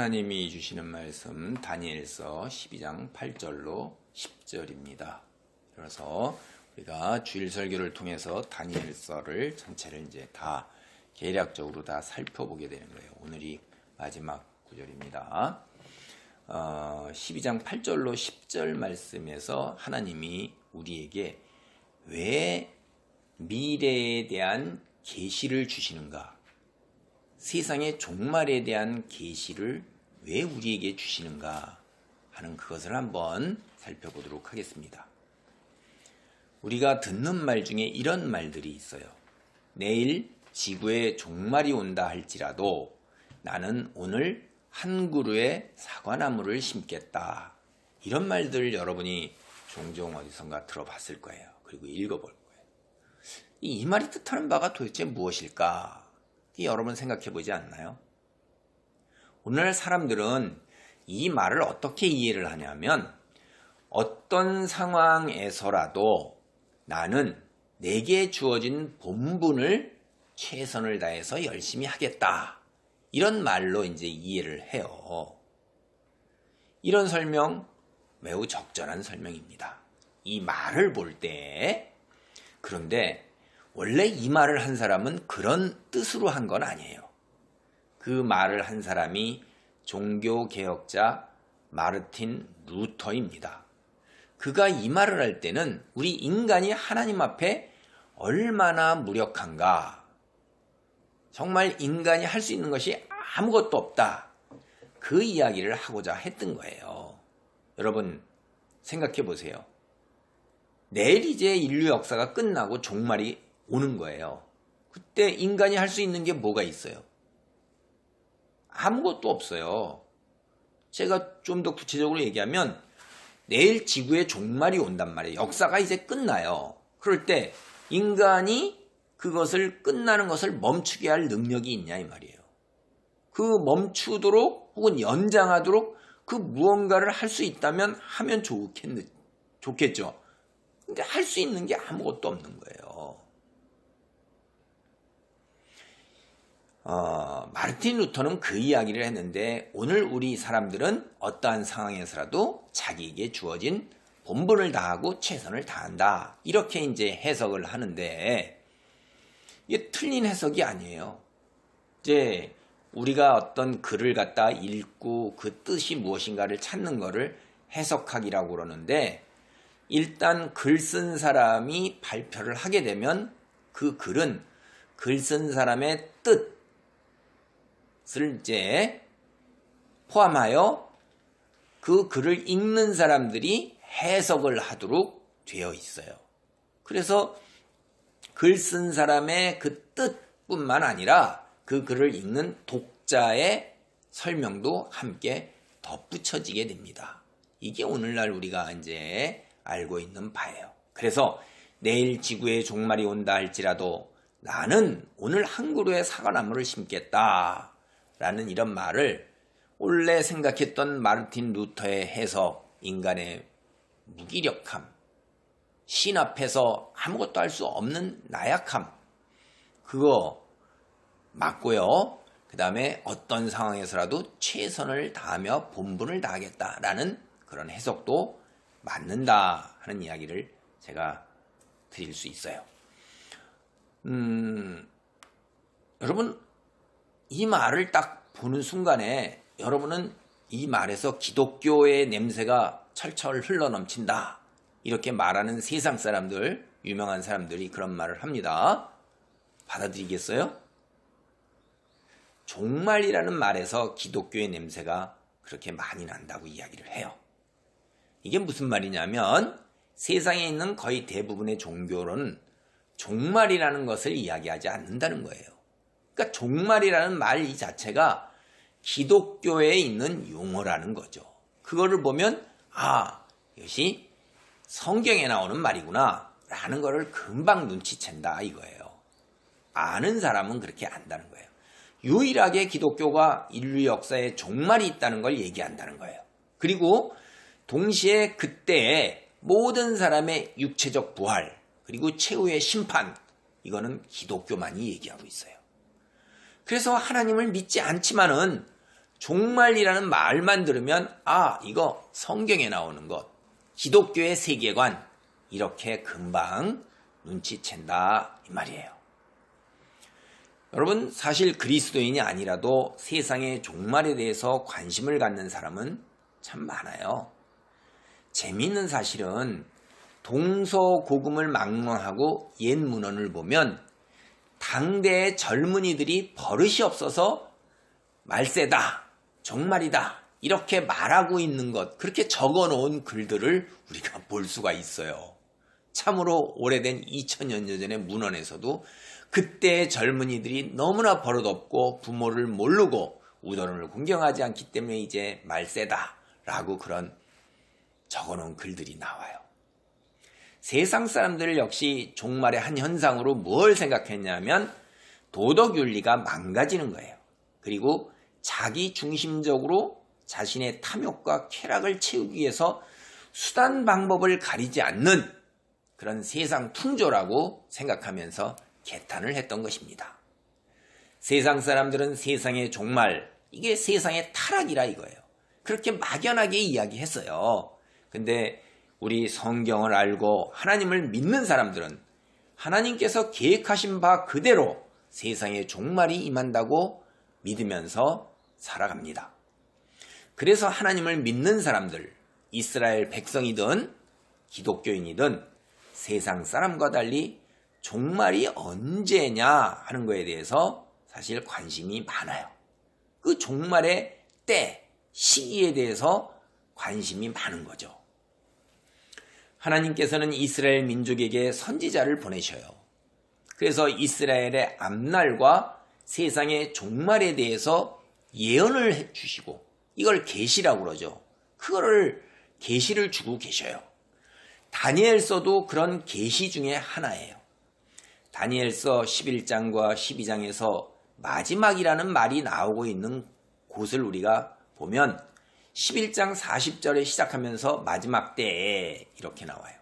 하나님이 주시는 말씀 다니엘서 12장 8절로 10절입니다. 그래서 우리가 주일 설교를 통해서 다니엘서를 전체를 이제 다 계략적으로 다 살펴보게 되는 거예요. 오늘이 마지막 구절입니다. 12장 8절로 10절 말씀에서 하나님이 우리에게 왜 미래에 대한 계시를 주시는가? 세상의 종말에 대한 계시를 왜 우리에게 주시는가 하는 그것을 한번 살펴보도록 하겠습니다. 우리가 듣는 말 중에 이런 말들이 있어요. 내일 지구에 종말이 온다 할지라도 나는 오늘 한 그루의 사과나무를 심겠다. 이런 말들 여러분이 종종 어디선가 들어봤을 거예요. 그리고 읽어볼 거예요. 이 말이 뜻하는 바가 도대체 무엇일까? 여러분 생각해 보지 않나요? 오늘날 사람들은 이 말을 어떻게 이해를 하냐면 어떤 상황에서라도 나는 내게 주어진 본분을 최선을 다해서 열심히 하겠다. 이런 말로 이제 이해를 해요. 이런 설명 매우 적절한 설명입니다. 이 말을 볼 때 그런데 원래 이 말을 한 사람은 그런 뜻으로 한 건 아니에요. 그 말을 한 사람이 종교개혁자 마르틴 루터입니다. 그가 이 말을 할 때는 우리 인간이 하나님 앞에 얼마나 무력한가, 정말 인간이 할 수 있는 것이 아무것도 없다, 그 이야기를 하고자 했던 거예요. 여러분 생각해 보세요. 내일 이제 인류 역사가 끝나고 종말이 오는 거예요. 그때 인간이 할 수 있는 게 뭐가 있어요? 아무것도 없어요. 제가 좀 더 구체적으로 얘기하면 내일 지구에 종말이 온단 말이에요. 역사가 이제 끝나요. 그럴 때 인간이 그것을 끝나는 것을 멈추게 할 능력이 있냐 이 말이에요. 그 멈추도록 혹은 연장하도록 그 무언가를 할 수 있다면 하면 좋겠죠. 근데 할 수 있는 게 아무것도 없는 거예요. 마르틴 루터는 그 이야기를 했는데 오늘 우리 사람들은 어떠한 상황에서라도 자기에게 주어진 본분을 다하고 최선을 다한다. 이렇게 이제 해석을 하는데 이게 틀린 해석이 아니에요. 이제 우리가 어떤 글을 갖다 읽고 그 뜻이 무엇인가를 찾는 거를 해석하기라고 그러는데 일단 글 쓴 사람이 발표를 하게 되면 그 글은 글 쓴 사람의 뜻을 이제 포함하여 그 글을 읽는 사람들이 해석을 하도록 되어 있어요. 그래서 글 쓴 사람의 그 뜻뿐만 아니라 그 글을 읽는 독자의 설명도 함께 덧붙여지게 됩니다. 이게 오늘날 우리가 이제 알고 있는 바예요. 그래서 내일 지구에 종말이 온다 할지라도 나는 오늘 한 그루의 사과나무를 심겠다 라는 이런 말을 원래 생각했던 마르틴 루터의 해석, 인간의 무기력함, 신 앞에서 아무것도 할 수 없는 나약함, 그거 맞고요. 그 다음에 어떤 상황에서라도 최선을 다하며 본분을 다하겠다라는 그런 해석도 맞는다 하는 이야기를 제가 드릴 수 있어요. 여러분 이 말을 딱 보는 순간에 여러분은 이 말에서 기독교의 냄새가 철철 흘러넘친다 이렇게 말하는 세상 사람들, 유명한 사람들이 그런 말을 합니다. 받아들이겠어요? 종말이라는 말에서 기독교의 냄새가 그렇게 많이 난다고 이야기를 해요. 이게 무슨 말이냐면 세상에 있는 거의 대부분의 종교는 종말이라는 것을 이야기하지 않는다는 거예요. 그러니까 종말이라는 말 이 자체가 기독교에 있는 용어라는 거죠. 그거를 보면 이것이 성경에 나오는 말이구나 라는 거를 금방 눈치챈다 이거예요. 아는 사람은 그렇게 안다는 거예요. 유일하게 기독교가 인류 역사에 종말이 있다는 걸 얘기한다는 거예요. 그리고 동시에 그때의 모든 사람의 육체적 부활 그리고 최후의 심판, 이거는 기독교만이 얘기하고 있어요. 그래서 하나님을 믿지 않지만은 종말이라는 말만 들으면 이거 성경에 나오는 것, 기독교의 세계관, 이렇게 금방 눈치챈다 이 말이에요. 여러분, 사실 그리스도인이 아니라도 세상의 종말에 대해서 관심을 갖는 사람은 참 많아요. 재미있는 사실은 동서고금을 막론하고 옛 문헌을 보면 당대의 젊은이들이 버릇이 없어서 말세다, 종말이다 이렇게 말하고 있는 것, 그렇게 적어놓은 글들을 우리가 볼 수가 있어요. 참으로 오래된 2000년 전의 문헌에서도 그때의 젊은이들이 너무나 버릇없고 부모를 모르고 우더른을 공경하지 않기 때문에 이제 말세다 라고 그런 적어놓은 글들이 나와요. 세상 사람들 역시 종말의 한 현상으로 뭘 생각했냐면 도덕윤리가 망가지는 거예요. 그리고 자기 중심적으로 자신의 탐욕과 쾌락을 채우기 위해서 수단 방법을 가리지 않는 그런 세상 풍조라고 생각하면서 개탄을 했던 것입니다. 세상 사람들은 세상의 종말, 이게 세상의 타락이라 이거예요. 그렇게 막연하게 이야기했어요. 근데 우리 성경을 알고 하나님을 믿는 사람들은 하나님께서 계획하신 바 그대로 세상의 종말이 임한다고 믿으면서 살아갑니다. 그래서 하나님을 믿는 사람들, 이스라엘 백성이든 기독교인이든 세상 사람과 달리 종말이 언제냐 하는 거에 대해서 사실 관심이 많아요. 그 종말의 때, 시기에 대해서 관심이 많은 거죠. 하나님께서는 이스라엘 민족에게 선지자를 보내셔요. 그래서 이스라엘의 앞날과 세상의 종말에 대해서 예언을 해주시고 이걸 계시라고 그러죠. 그거를 계시를 주고 계셔요. 다니엘서도 그런 계시 중에 하나예요. 다니엘서 11장과 12장에서 마지막이라는 말이 나오고 있는 곳을 우리가 보면 11장 40절에 시작하면서 마지막 때에 이렇게 나와요.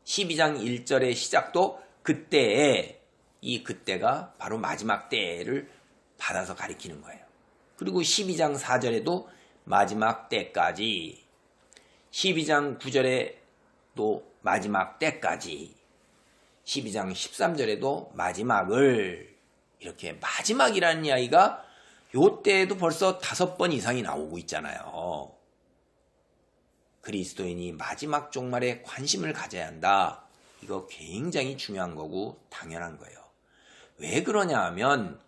12장 1절의 시작도 그때에, 이 그때가 바로 마지막 때를 받아서 가리키는 거예요. 그리고 12장 4절에도 마지막 때까지, 12장 9절에 또 마지막 때까지, 12장 13절에도 마지막을, 이렇게 마지막이라는 이야기가 요때에도 벌써 5번 이상이 나오고 있잖아요. 그리스도인이 마지막 종말에 관심을 가져야 한다. 이거 굉장히 중요한 거고 당연한 거예요. 왜 그러냐 하면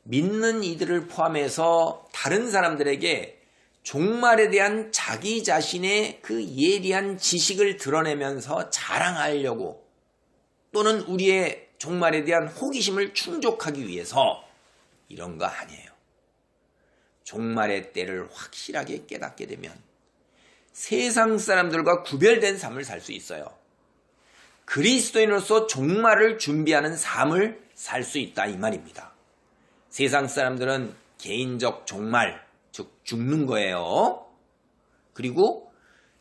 믿는 이들을 포함해서 다른 사람들에게 종말에 대한 자기 자신의 그 예리한 지식을 드러내면서 자랑하려고, 또는 우리의 종말에 대한 호기심을 충족하기 위해서 이런 거 아니에요. 종말의 때를 확실하게 깨닫게 되면 세상 사람들과 구별된 삶을 살 수 있어요. 그리스도인으로서 종말을 준비하는 삶을 살 수 있다 이 말입니다. 세상 사람들은 개인적 종말, 즉 죽는 거예요. 그리고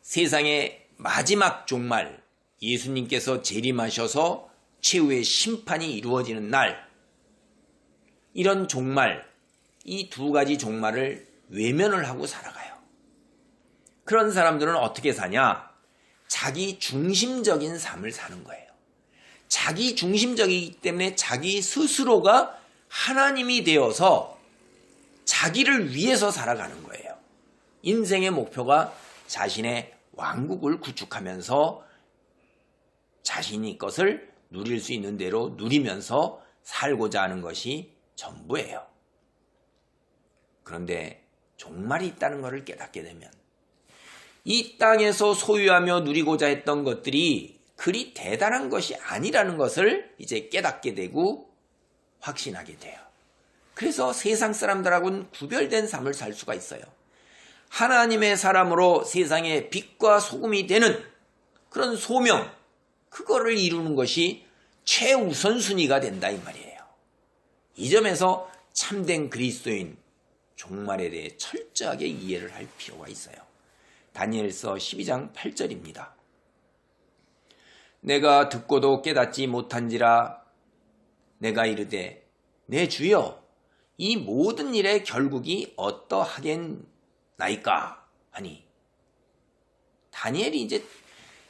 세상의 마지막 종말, 예수님께서 재림하셔서 최후의 심판이 이루어지는 날, 이런 종말, 이 두 가지 종말을 외면을 하고 살아가요. 그런 사람들은 어떻게 사냐? 자기 중심적인 삶을 사는 거예요. 자기 중심적이기 때문에 자기 스스로가 하나님이 되어서 자기를 위해서 살아가는 거예요. 인생의 목표가 자신의 왕국을 구축하면서 자신이 것을 누릴 수 있는 대로 누리면서 살고자 하는 것이 전부예요. 그런데 종말이 있다는 것을 깨닫게 되면 이 땅에서 소유하며 누리고자 했던 것들이 그리 대단한 것이 아니라는 것을 이제 깨닫게 되고 확신하게 돼요. 그래서 세상 사람들하고는 구별된 삶을 살 수가 있어요. 하나님의 사람으로 세상의 빛과 소금이 되는 그런 소명, 그거를 이루는 것이 최우선순위가 된다 이 말이에요. 이 점에서 참된 그리스도인, 종말에 대해 철저하게 이해를 할 필요가 있어요. 다니엘서 12장 8절입니다. 내가 듣고도 깨닫지 못한지라 내가 이르되 내 주여 이 모든 일의 결국이 어떠하겠나이까 하니 다니엘이 이제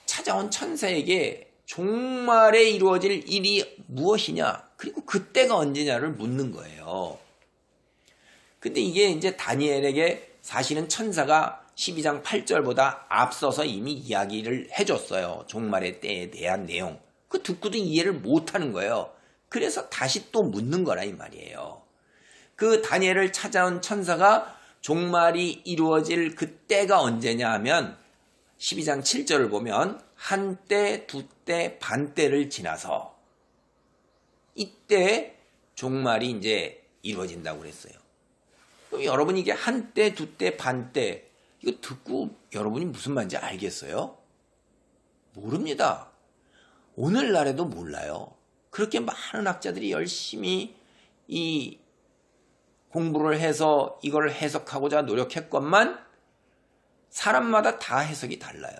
찾아온 천사에게 종말에 이루어질 일이 무엇이냐 그리고 그때가 언제냐를 묻는 거예요. 근데 이게 이제 다니엘에게 사실은 천사가 12장 8절보다 앞서서 이미 이야기를 해줬어요. 종말의 때에 대한 내용. 그 듣고도 이해를 못하는 거예요. 그래서 다시 또 묻는 거라 이 말이에요. 그 다니엘을 찾아온 천사가 종말이 이루어질 그때가 언제냐 하면 12장 7절을 보면 한때, 두때, 반때를 지나서 이때 종말이 이제 이루어진다고 그랬어요. 그럼 여러분 이게 한때, 두때, 반때 이거 듣고 여러분이 무슨 말인지 알겠어요? 모릅니다. 오늘날에도 몰라요. 그렇게 많은 학자들이 열심히 이 공부를 해서 이걸 해석하고자 노력했건만 사람마다 다 해석이 달라요.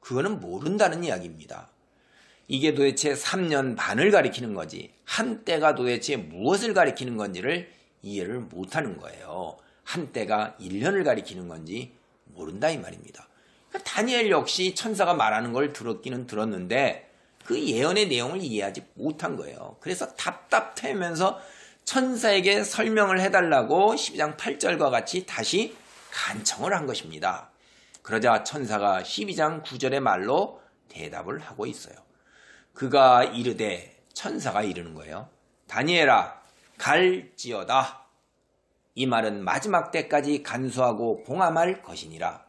그거는 모른다는 이야기입니다. 이게 도대체 3년 반을 가리키는 거지 한때가 도대체 무엇을 가리키는 건지를 이해를 못하는 거예요. 한때가 1년을 가리키는 건지 모른다 이 말입니다. 그러니까 다니엘 역시 천사가 말하는 걸 들었기는 들었는데 그 예언의 내용을 이해하지 못한 거예요. 그래서 답답해하면서 천사에게 설명을 해달라고 12장 8절과 같이 다시 간청을 한 것입니다. 그러자 천사가 12장 9절의 말로 대답을 하고 있어요. 그가 이르되 천사가 이르는 거예요. 다니엘아 갈지어다. 이 말은 마지막 때까지 간수하고 봉함할 것이니라.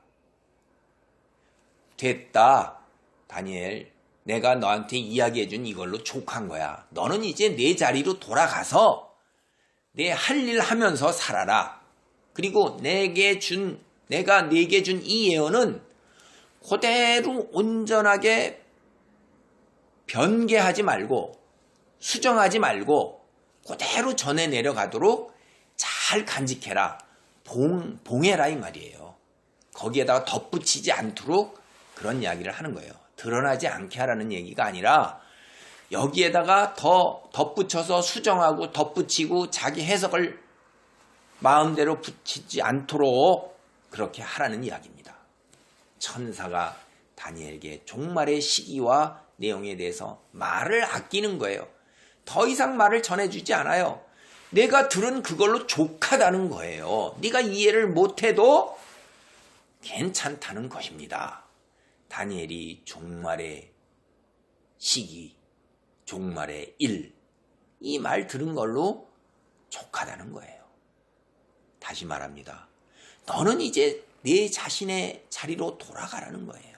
됐다. 다니엘 내가 너한테 이야기해준 이걸로 족한 거야. 너는 이제 내 자리로 돌아가서 내 할 일 하면서 살아라. 그리고 내가 네게 준 이 예언은 그대로 온전하게 변개하지 말고 수정하지 말고 그대로 전해 내려가도록 잘 간직해라. 봉해라 이 말이에요. 거기에다가 덧붙이지 않도록 그런 이야기를 하는 거예요. 드러나지 않게 하라는 얘기가 아니라 여기에다가 더 덧붙여서 수정하고 덧붙이고 자기 해석을 마음대로 붙이지 않도록 그렇게 하라는 이야기입니다. 천사가 다니엘에게 종말의 시기와 내용에 대해서 말을 아끼는 거예요. 더 이상 말을 전해주지 않아요. 내가 들은 그걸로 족하다는 거예요. 네가 이해를 못해도 괜찮다는 것입니다. 다니엘이 종말의 시기, 종말의 일, 이 말 들은 걸로 족하다는 거예요. 다시 말합니다. 너는 이제 내 자신의 자리로 돌아가라는 거예요.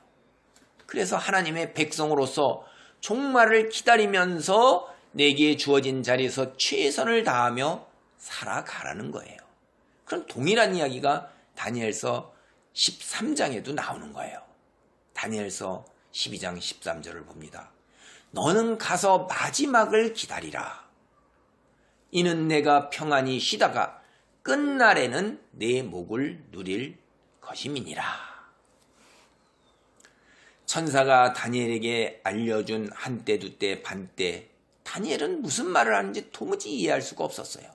그래서 하나님의 백성으로서 종말을 기다리면서 내게 주어진 자리에서 최선을 다하며 살아가라는 거예요. 그런 동일한 이야기가 다니엘서 13장에도 나오는 거예요. 다니엘서 12장 13절을 봅니다. 너는 가서 마지막을 기다리라. 이는 내가 평안히 쉬다가 끝날에는 내 목을 누릴 것임이니라. 천사가 다니엘에게 알려준 한때, 두때, 반때, 다니엘은 무슨 말을 하는지 도무지 이해할 수가 없었어요.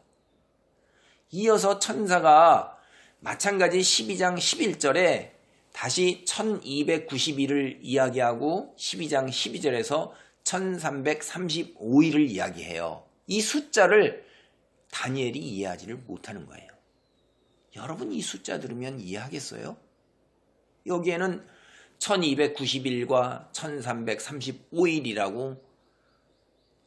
이어서 천사가 마찬가지 12장 11절에 다시 1291을 이야기하고 12장 12절에서 1335일을 이야기해요. 이 숫자를 다니엘이 이해하지를 못하는 거예요. 여러분 이 숫자 들으면 이해하겠어요? 여기에는 1291과 1335일이라고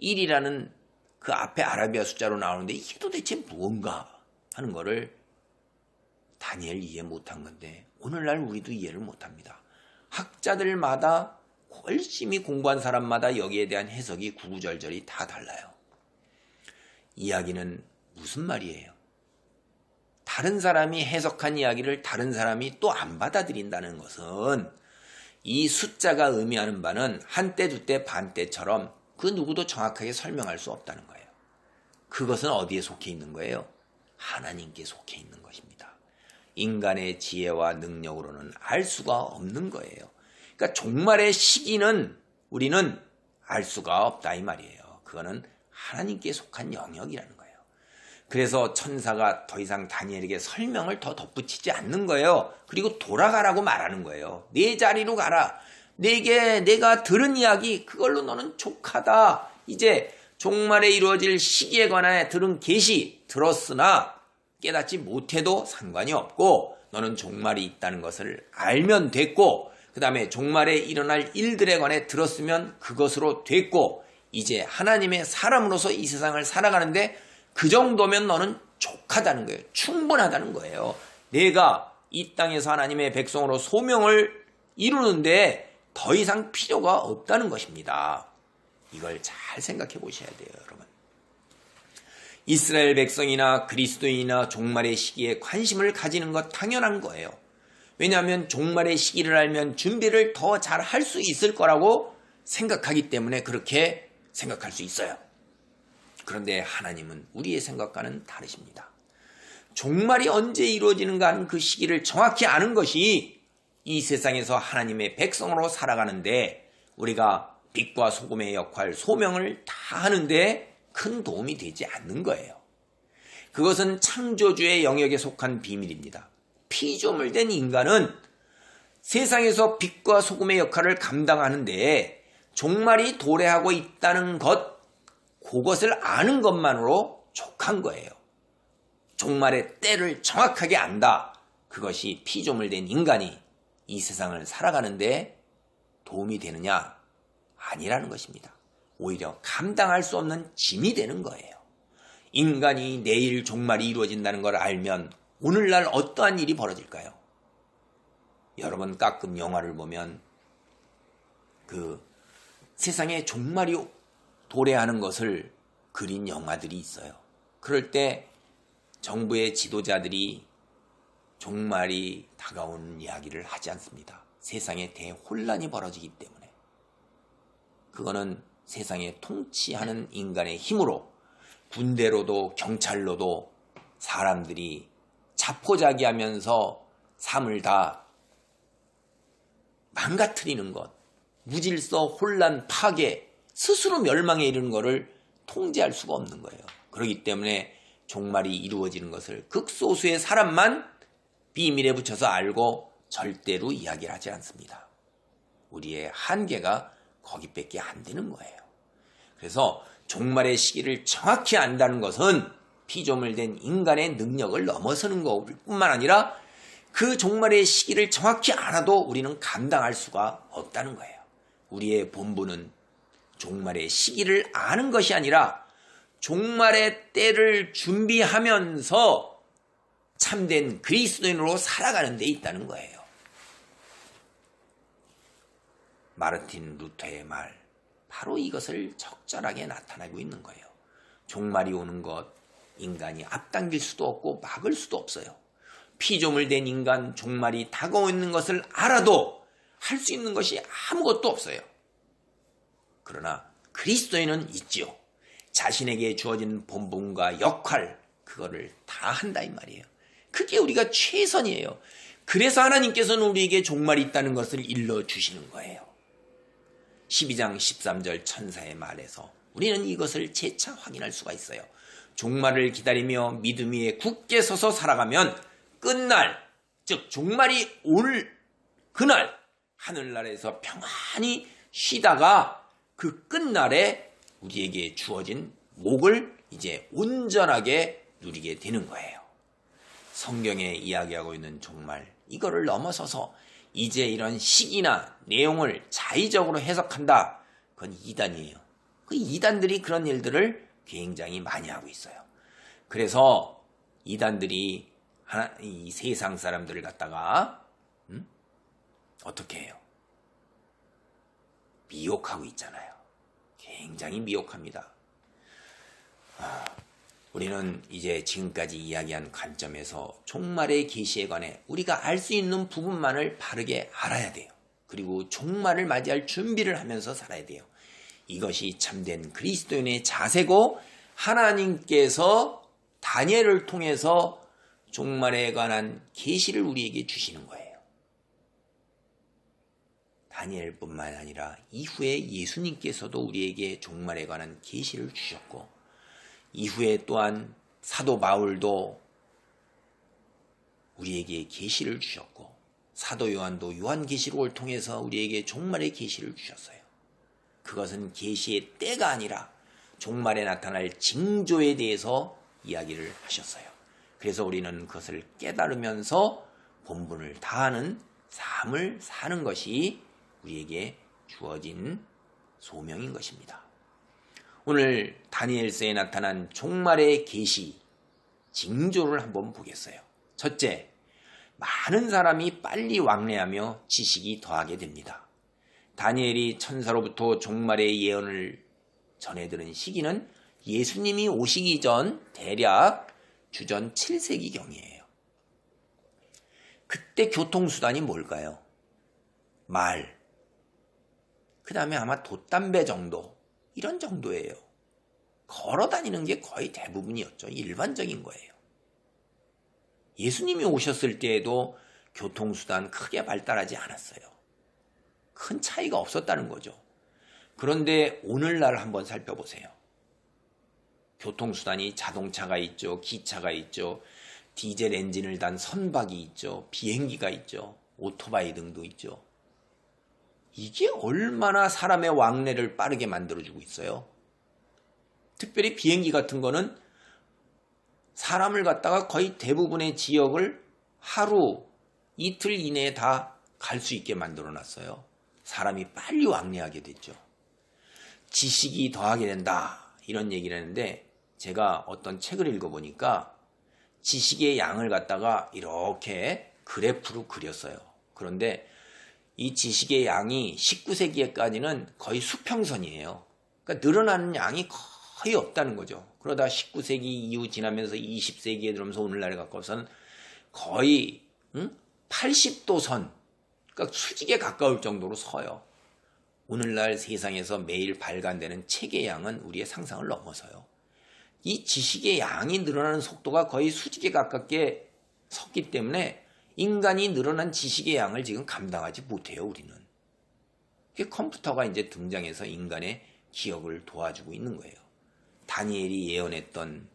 1이라는 그 앞에 아라비아 숫자로 나오는데 이게 도대체 무언가 하는 거를 다니엘 이해 못한 건데 오늘날 우리도 이해를 못합니다. 학자들마다 열심히 공부한 사람마다 여기에 대한 해석이 구구절절이 다 달라요. 이야기는 무슨 말이에요? 다른 사람이 해석한 이야기를 다른 사람이 또 안 받아들인다는 것은 이 숫자가 의미하는 바는 한때, 두때, 반때처럼 그 누구도 정확하게 설명할 수 없다는 거예요. 그것은 어디에 속해 있는 거예요? 하나님께 속해 있는 것입니다. 인간의 지혜와 능력으로는 알 수가 없는 거예요. 그러니까 종말의 시기는 우리는 알 수가 없다 이 말이에요. 그거는 하나님께 속한 영역이라는 거예요. 그래서 천사가 더 이상 다니엘에게 설명을 더 덧붙이지 않는 거예요. 그리고 돌아가라고 말하는 거예요. 내 자리로 가라. 내가 들은 이야기 그걸로 너는 족하다. 이제 종말에 이루어질 시기에 관해 들은 계시 들었으나 깨닫지 못해도 상관이 없고 너는 종말이 있다는 것을 알면 됐고 그 다음에 종말에 일어날 일들에 관해 들었으면 그것으로 됐고 이제 하나님의 사람으로서 이 세상을 살아가는데 그 정도면 너는 족하다는 거예요. 충분하다는 거예요. 내가 이 땅에서 하나님의 백성으로 소명을 이루는데 더 이상 필요가 없다는 것입니다. 이걸 잘 생각해 보셔야 돼요, 여러분. 이스라엘 백성이나 그리스도인이나 종말의 시기에 관심을 가지는 것 당연한 거예요. 왜냐하면 종말의 시기를 알면 준비를 더 잘 할 수 있을 거라고 생각하기 때문에 그렇게 생각할 수 있어요. 그런데 하나님은 우리의 생각과는 다르십니다. 종말이 언제 이루어지는가 하는 그 시기를 정확히 아는 것이 이 세상에서 하나님의 백성으로 살아가는데 우리가 빛과 소금의 역할, 소명을 다 하는데 큰 도움이 되지 않는 거예요. 그것은 창조주의 영역에 속한 비밀입니다. 피조물 된 인간은 세상에서 빛과 소금의 역할을 감당하는데 종말이 도래하고 있다는 것, 그것을 아는 것만으로 족한 거예요. 종말의 때를 정확하게 안다. 그것이 피조물 된 인간이 이 세상을 살아가는데 도움이 되느냐? 아니라는 것입니다. 오히려 감당할 수 없는 짐이 되는 거예요. 인간이 내일 종말이 이루어진다는 걸 알면 오늘날 어떠한 일이 벌어질까요? 여러분 가끔 영화를 보면 그 세상에 종말이 도래하는 것을 그린 영화들이 있어요. 그럴 때 정부의 지도자들이 종말이 다가오는 이야기를 하지 않습니다. 세상에 대혼란이 벌어지기 때문에. 그거는 세상에 통치하는 인간의 힘으로 군대로도 경찰로도 사람들이 자포자기하면서 삶을 다 망가뜨리는 것, 무질서, 혼란, 파괴, 스스로 멸망에 이르는 것을 통제할 수가 없는 거예요. 그렇기 때문에 종말이 이루어지는 것을 극소수의 사람만 비밀에 붙여서 알고 절대로 이야기를 하지 않습니다. 우리의 한계가 거기밖에 안 되는 거예요. 그래서 종말의 시기를 정확히 안다는 것은 피조물 된 인간의 능력을 넘어서는 것뿐만 아니라 그 종말의 시기를 정확히 알아도 우리는 감당할 수가 없다는 거예요. 우리의 본분은 종말의 시기를 아는 것이 아니라 종말의 때를 준비하면서 참된 그리스도인으로 살아가는 데 있다는 거예요. 마르틴 루터의 말, 바로 이것을 적절하게 나타내고 있는 거예요. 종말이 오는 것, 인간이 앞당길 수도 없고 막을 수도 없어요. 피조물 된 인간, 종말이 다가오는 것을 알아도 할 수 있는 것이 아무것도 없어요. 그러나 그리스도인은 있지요. 자신에게 주어진 본분과 역할, 그거를 다 한다 이 말이에요. 그게 우리가 최선이에요. 그래서 하나님께서는 우리에게 종말이 있다는 것을 일러주시는 거예요. 12장 13절 천사의 말에서 우리는 이것을 재차 확인할 수가 있어요. 종말을 기다리며 믿음 위에 굳게 서서 살아가면 끝날, 즉 종말이 올 그날 하늘나라에서 평안히 쉬다가 그 끝날에 우리에게 주어진 목을 이제 온전하게 누리게 되는 거예요. 성경에 이야기하고 있는 종말, 이거를 넘어서서 이제 이런 시기나 내용을 자의적으로 해석한다. 그건 이단이에요. 그 이단들이 그런 일들을 굉장히 많이 하고 있어요. 그래서 이단들이 이 세상 사람들을 갖다가 어떻게 해요? 미혹하고 있잖아요. 굉장히 미혹합니다. 우리는 이제 지금까지 이야기한 관점에서 종말의 계시에 관해 우리가 알 수 있는 부분만을 바르게 알아야 돼요. 그리고 종말을 맞이할 준비를 하면서 살아야 돼요. 이것이 참된 그리스도인의 자세고 하나님께서 다니엘을 통해서 종말에 관한 계시를 우리에게 주시는 거예요. 다니엘뿐만 아니라 이후에 예수님께서도 우리에게 종말에 관한 계시를 주셨고 이후에 또한 사도 바울도 우리에게 계시를 주셨고 사도 요한도 요한계시록을 통해서 우리에게 종말의 계시를 주셨어요. 그것은 계시의 때가 아니라 종말에 나타날 징조에 대해서 이야기를 하셨어요. 그래서 우리는 그것을 깨달으면서 본분을 다하는 삶을 사는 것이 우리에게 주어진 소명인 것입니다. 오늘 다니엘서에 나타난 종말의 계시, 징조를 한번 보겠어요. 첫째, 많은 사람이 빨리 왕래하며 지식이 더하게 됩니다. 다니엘이 천사로부터 종말의 예언을 전해들은 시기는 예수님이 오시기 전 대략 주전 7세기경이에요. 그때 교통수단이 뭘까요? 말, 그 다음에 아마 돛담배 정도, 이런 정도예요. 걸어 다니는 게 거의 대부분이었죠. 일반적인 거예요. 예수님이 오셨을 때에도 교통수단 크게 발달하지 않았어요. 큰 차이가 없었다는 거죠. 그런데 오늘날 한번 살펴보세요. 교통수단이 자동차가 있죠. 기차가 있죠. 디젤 엔진을 단 선박이 있죠. 비행기가 있죠. 오토바이 등도 있죠. 이게 얼마나 사람의 왕래를 빠르게 만들어주고 있어요. 특별히 비행기 같은 거는 사람을 갖다가 거의 대부분의 지역을 하루, 이틀 이내에 다 갈 수 있게 만들어 놨어요. 사람이 빨리 왕래하게 됐죠. 지식이 더하게 된다, 이런 얘기를 했는데 제가 어떤 책을 읽어보니까 지식의 양을 갖다가 이렇게 그래프로 그렸어요. 그런데 이 지식의 양이 19세기에까지는 거의 수평선이에요. 그러니까 늘어나는 양이 거의 없다는 거죠. 그러다 19세기 이후 지나면서 20세기에 들어오면서 오늘날에 가까워서는 거의 80도 선, 그러니까 수직에 가까울 정도로 서요. 오늘날 세상에서 매일 발간되는 책의 양은 우리의 상상을 넘어서요. 이 지식의 양이 늘어나는 속도가 거의 수직에 가깝게 섰기 때문에 인간이 늘어난 지식의 양을 지금 감당하지 못해요, 우리는. 컴퓨터가 이제 등장해서 인간의 기억을 도와주고 있는 거예요. 다니엘이 예언했던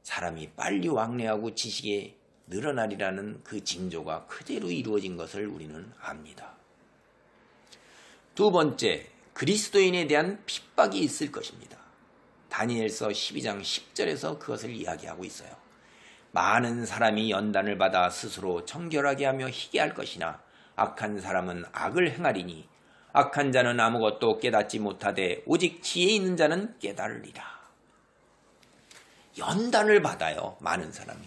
사람이 빨리 왕래하고 지식에 늘어나리라는 그 징조가 그대로 이루어진 것을 우리는 압니다. 두 번째, 그리스도인에 대한 핍박이 있을 것입니다. 다니엘서 12장 10절에서 그것을 이야기하고 있어요. 많은 사람이 연단을 받아 스스로 정결하게 하며 희게 할 것이나 악한 사람은 악을 행하리니 악한 자는 아무것도 깨닫지 못하되 오직 지혜 있는 자는 깨달으리라. 연단을 받아요, 많은 사람이.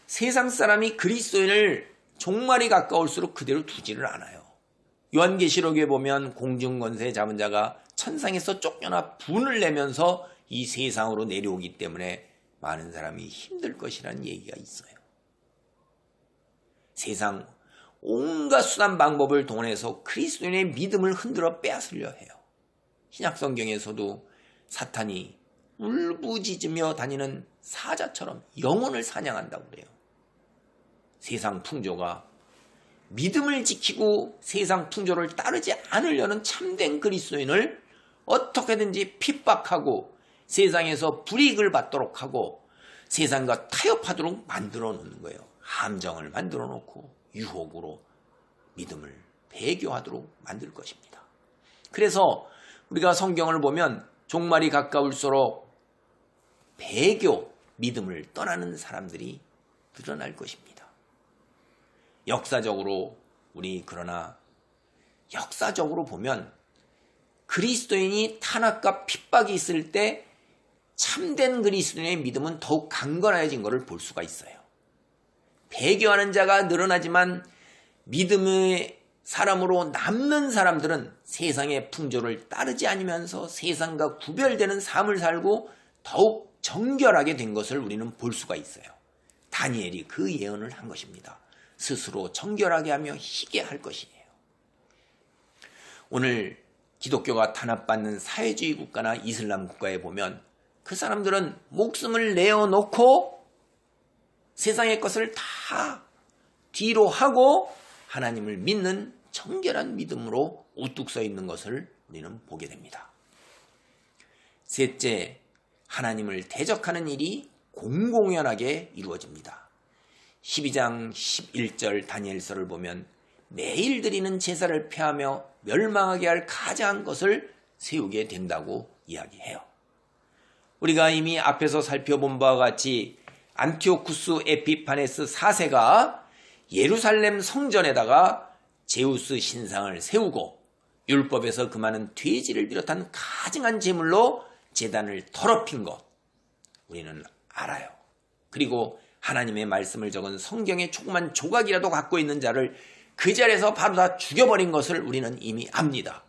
세상 사람이 그리스도인을 종말이 가까울수록 그대로 두지를 않아요. 요한계시록에 보면 공중권세 잡은 자가 천상에서 쫓겨나 분을 내면서 이 세상으로 내려오기 때문에 많은 사람이 힘들 것이라는 얘기가 있어요. 세상 온갖 수단 방법을 동원해서 그리스도인의 믿음을 흔들어 빼앗으려 해요. 신약성경에서도 사탄이 울부짖으며 다니는 사자처럼 영혼을 사냥한다고 그래요. 세상 풍조가 믿음을 지키고 세상 풍조를 따르지 않으려는 참된 그리스도인을 어떻게든지 핍박하고 세상에서 불이익을 받도록 하고 세상과 타협하도록 만들어 놓는 거예요. 함정을 만들어 놓고 유혹으로 믿음을 배교하도록 만들 것입니다. 그래서 우리가 성경을 보면 종말이 가까울수록 배교, 믿음을 떠나는 사람들이 늘어날 것입니다. 역사적으로 그러나 역사적으로 보면 그리스도인이 탄압과 핍박이 있을 때 참된 그리스도인의 믿음은 더욱 강건해진 것을 볼 수가 있어요. 배교하는 자가 늘어나지만 믿음의 사람으로 남는 사람들은 세상의 풍조를 따르지 않으면서 세상과 구별되는 삶을 살고 더욱 정결하게 된 것을 우리는 볼 수가 있어요. 다니엘이 그 예언을 한 것입니다. 스스로 정결하게 하며 희게 할 것이에요. 오늘 기독교가 탄압받는 사회주의 국가나 이슬람 국가에 보면 그 사람들은 목숨을 내어놓고 세상의 것을 다 뒤로 하고 하나님을 믿는 정결한 믿음으로 우뚝 서 있는 것을 우리는 보게 됩니다. 셋째, 하나님을 대적하는 일이 공공연하게 이루어집니다. 12장 11절 다니엘서를 보면 매일 드리는 제사를 폐하며 멸망하게 할 가장한 것을 세우게 된다고 이야기해요. 우리가 이미 앞에서 살펴본 바와 같이 안티오쿠스 에피파네스 4세가 예루살렘 성전에다가 제우스 신상을 세우고 율법에서 금하는 돼지를 비롯한 가증한 제물로 제단을 더럽힌 것 우리는 알아요. 그리고 하나님의 말씀을 적은 성경의 조그만 조각이라도 갖고 있는 자를 그 자리에서 바로 다 죽여버린 것을 우리는 이미 압니다.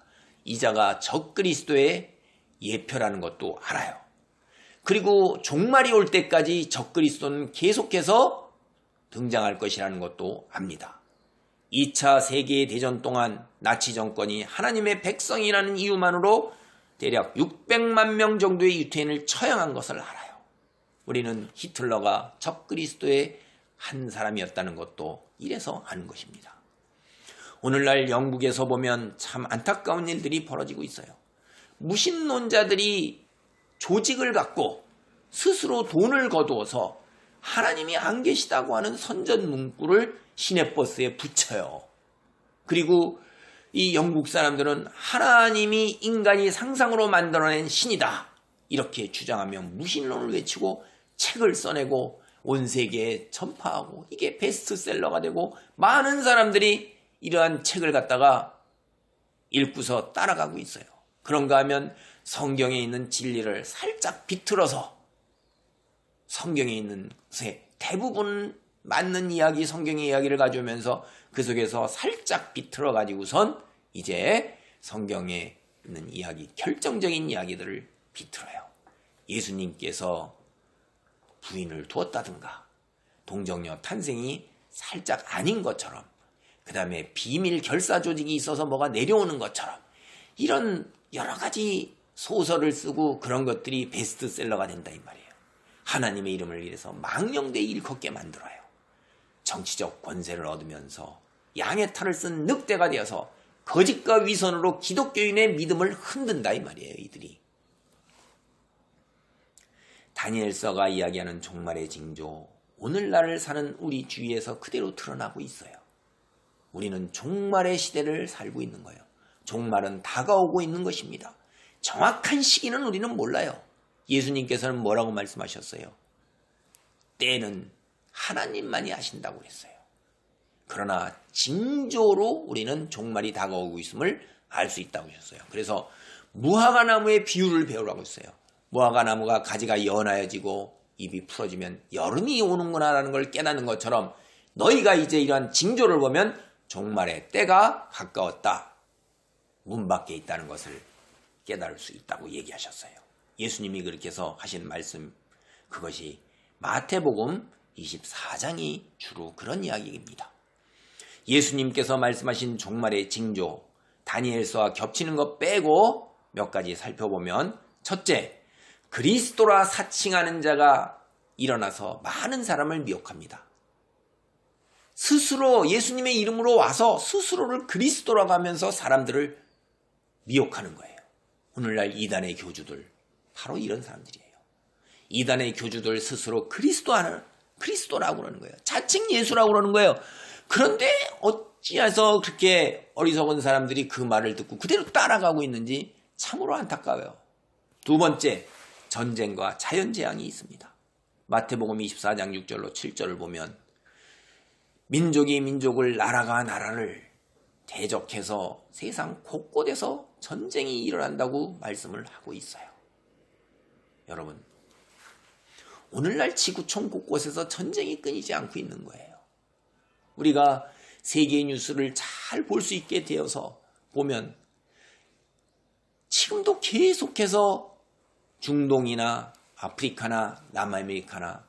이 자가 적그리스도의 예표라는 것도 알아요. 그리고 종말이 올 때까지 적그리스도는 계속해서 등장할 것이라는 것도 압니다. 2차 세계대전 동안 나치 정권이 하나님의 백성이라는 이유만으로 대략 600만 명 정도의 유태인을 처형한 것을 알아요. 우리는 히틀러가 적그리스도의 한 사람이었다는 것도 이래서 아는 것입니다. 오늘날 영국에서 보면 참 안타까운 일들이 벌어지고 있어요. 무신론자들이 조직을 갖고 스스로 돈을 거두어서 하나님이 안 계시다고 하는 선전 문구를 시내버스에 붙여요. 그리고 이 영국 사람들은 하나님이 인간이 상상으로 만들어낸 신이다 이렇게 주장하며 무신론을 외치고 책을 써내고 온 세계에 전파하고 이게 베스트셀러가 되고 많은 사람들이 이러한 책을 갖다가 읽고서 따라가고 있어요. 그런가 하면 성경에 있는 진리를 살짝 비틀어서 성경에 있는 것에 대부분 맞는 이야기, 성경의 이야기를 가져오면서 그 속에서 살짝 비틀어 가지고선 이제 성경에 있는 이야기, 결정적인 이야기들을 비틀어요. 예수님께서 부인을 두었다든가 동정녀 탄생이 살짝 아닌 것처럼 그 다음에 비밀 결사 조직이 있어서 뭐가 내려오는 것처럼 이런 여러 가지 소설을 쓰고 그런 것들이 베스트셀러가 된다 이 말이에요. 하나님의 이름을 위해서 망령되이 일컫게 만들어요. 정치적 권세를 얻으면서 양의 탈을 쓴 늑대가 되어서 거짓과 위선으로 기독교인의 믿음을 흔든다 이 말이에요. 이들이. 다니엘서가 이야기하는 종말의 징조, 오늘날을 사는 우리 주위에서 그대로 드러나고 있어요. 우리는 종말의 시대를 살고 있는 거예요. 종말은 다가오고 있는 것입니다. 정확한 시기는 우리는 몰라요. 예수님께서는 뭐라고 말씀하셨어요? 때는 하나님만이 아신다고 그랬어요. 그러나 징조로 우리는 종말이 다가오고 있음을 알 수 있다고 하셨어요. 그래서 무화과나무의 비유를 배우라고 했어요. 무화과나무가 가지가 연하여지고 잎이 풀어지면 여름이 오는구나라는 걸 깨닫는 것처럼 너희가 이제 이러한 징조를 보면 종말의 때가 가까웠다. 문 밖에 있다는 것을 깨달을 수 있다고 얘기하셨어요. 예수님이 그렇게 해서 하신 말씀, 그것이 마태복음 24장이 주로 그런 이야기입니다. 예수님께서 말씀하신 종말의 징조, 다니엘서와 겹치는 것 빼고 몇 가지 살펴보면, 첫째, 그리스도라 사칭하는 자가 일어나서 많은 사람을 미혹합니다. 스스로 예수님의 이름으로 와서 스스로를 그리스도라고 하면서 사람들을 미혹하는 거예요. 오늘날 이단의 교주들, 바로 이런 사람들이에요. 이단의 교주들 스스로 그리스도라고 그러는 거예요. 자칭 예수라고 그러는 거예요. 그런데 어찌해서 그렇게 어리석은 사람들이 그 말을 듣고 그대로 따라가고 있는지 참으로 안타까워요. 두 번째, 전쟁과 자연재앙이 있습니다. 마태복음 24장 6절로 7절을 보면 민족이 민족을, 나라가 나라를 대적해서 세상 곳곳에서 전쟁이 일어난다고 말씀을 하고 있어요. 여러분, 오늘날 지구촌 곳곳에서 전쟁이 끊이지 않고 있는 거예요. 우리가 세계 뉴스를 잘 볼 수 있게 되어서 보면 지금도 계속해서 중동이나 아프리카나 남아메리카나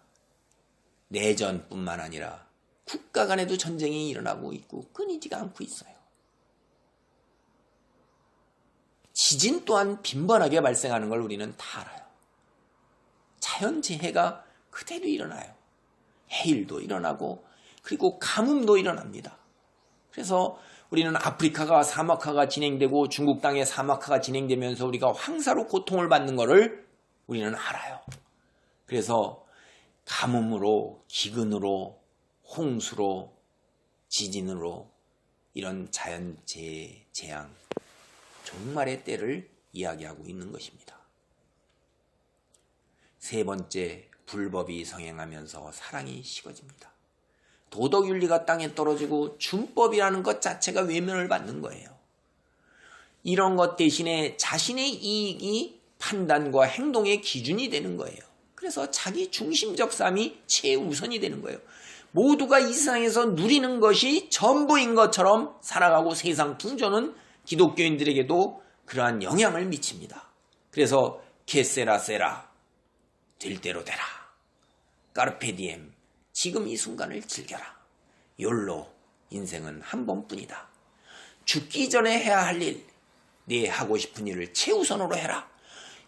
내전뿐만 아니라 국가 간에도 전쟁이 일어나고 있고 끊이지가 않고 있어요. 지진 또한 빈번하게 발생하는 걸 우리는 다 알아요. 자연재해가 그대로 일어나요. 해일도 일어나고 그리고 가뭄도 일어납니다. 그래서 우리는 아프리카가 사막화가 진행되고 중국 땅의 사막화가 진행되면서 우리가 황사로 고통을 받는 것을 우리는 알아요. 그래서 가뭄으로, 기근으로, 홍수로, 지진으로 이런 자연재해, 재앙, 종말의 때를 이야기하고 있는 것입니다. 세 번째, 불법이 성행하면서 사랑이 식어집니다. 도덕윤리가 땅에 떨어지고 준법이라는 것 자체가 외면을 받는 거예요. 이런 것 대신에 자신의 이익이 판단과 행동의 기준이 되는 거예요. 그래서 자기 중심적 삶이 최우선이 되는 거예요. 모두가 이 세상에서 누리는 것이 전부인 것처럼 살아가고 세상 풍조는 기독교인들에게도 그러한 영향을 미칩니다. 그래서 게세라 세라, 될 대로 되라, 까르페디엠, 지금 이 순간을 즐겨라, 욜로, 인생은 한 번뿐이다, 죽기 전에 해야 할 일, 내 하고 싶은 일을 최우선으로 해라,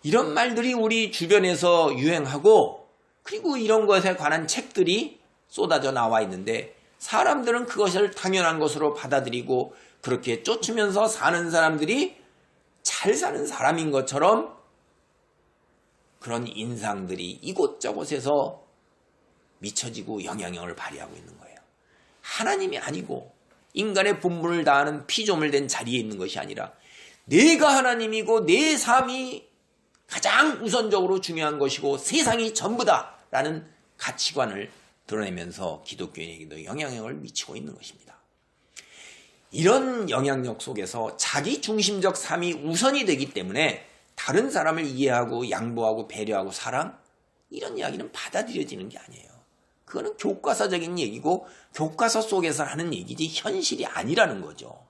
이런 말들이 우리 주변에서 유행하고 그리고 이런 것에 관한 책들이 쏟아져 나와 있는데 사람들은 그것을 당연한 것으로 받아들이고 그렇게 쫓으면서 사는 사람들이 잘 사는 사람인 것처럼 그런 인상들이 이곳저곳에서 미쳐지고 영향력을 발휘하고 있는 거예요. 하나님이 아니고 인간의 본분을 다하는 피조물된 자리에 있는 것이 아니라 내가 하나님이고 내 삶이 가장 우선적으로 중요한 것이고 세상이 전부다라는 가치관을 드러내면서 기독교인에게도 영향력을 미치고 있는 것입니다. 이런 영향력 속에서 자기 중심적 삶이 우선이 되기 때문에 다른 사람을 이해하고 양보하고 배려하고 사랑, 이런 이야기는 받아들여지는 게 아니에요. 그거는 교과서적인 얘기고 교과서 속에서 하는 얘기지 현실이 아니라는 거죠.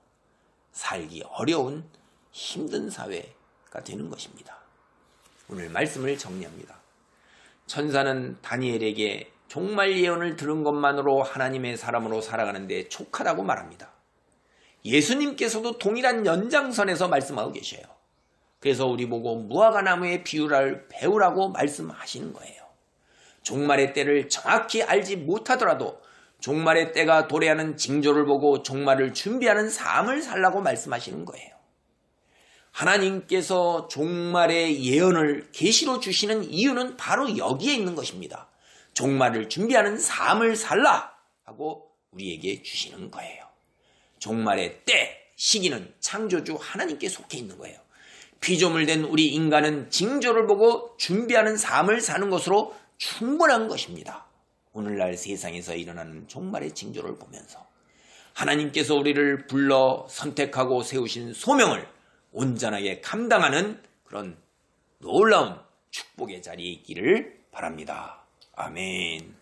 살기 어려운 힘든 사회가 되는 것입니다. 오늘 말씀을 정리합니다. 천사는 다니엘에게 종말 예언을 들은 것만으로 하나님의 사람으로 살아가는데 촉하다고 말합니다. 예수님께서도 동일한 연장선에서 말씀하고 계셔요. 그래서 우리 보고 무화과나무의 비유를 배우라고 말씀하시는 거예요. 종말의 때를 정확히 알지 못하더라도 종말의 때가 도래하는 징조를 보고 종말을 준비하는 삶을 살라고 말씀하시는 거예요. 하나님께서 종말의 예언을 계시로 주시는 이유는 바로 여기에 있는 것입니다. 종말을 준비하는 삶을 살라 하고 우리에게 주시는 거예요. 종말의 때, 시기는 창조주 하나님께 속해 있는 거예요. 피조물된 우리 인간은 징조를 보고 준비하는 삶을 사는 것으로 충분한 것입니다. 오늘날 세상에서 일어나는 종말의 징조를 보면서 하나님께서 우리를 불러 선택하고 세우신 소명을 온전하게 감당하는 그런 놀라운 축복의 자리에 있기를 바랍니다. 아멘.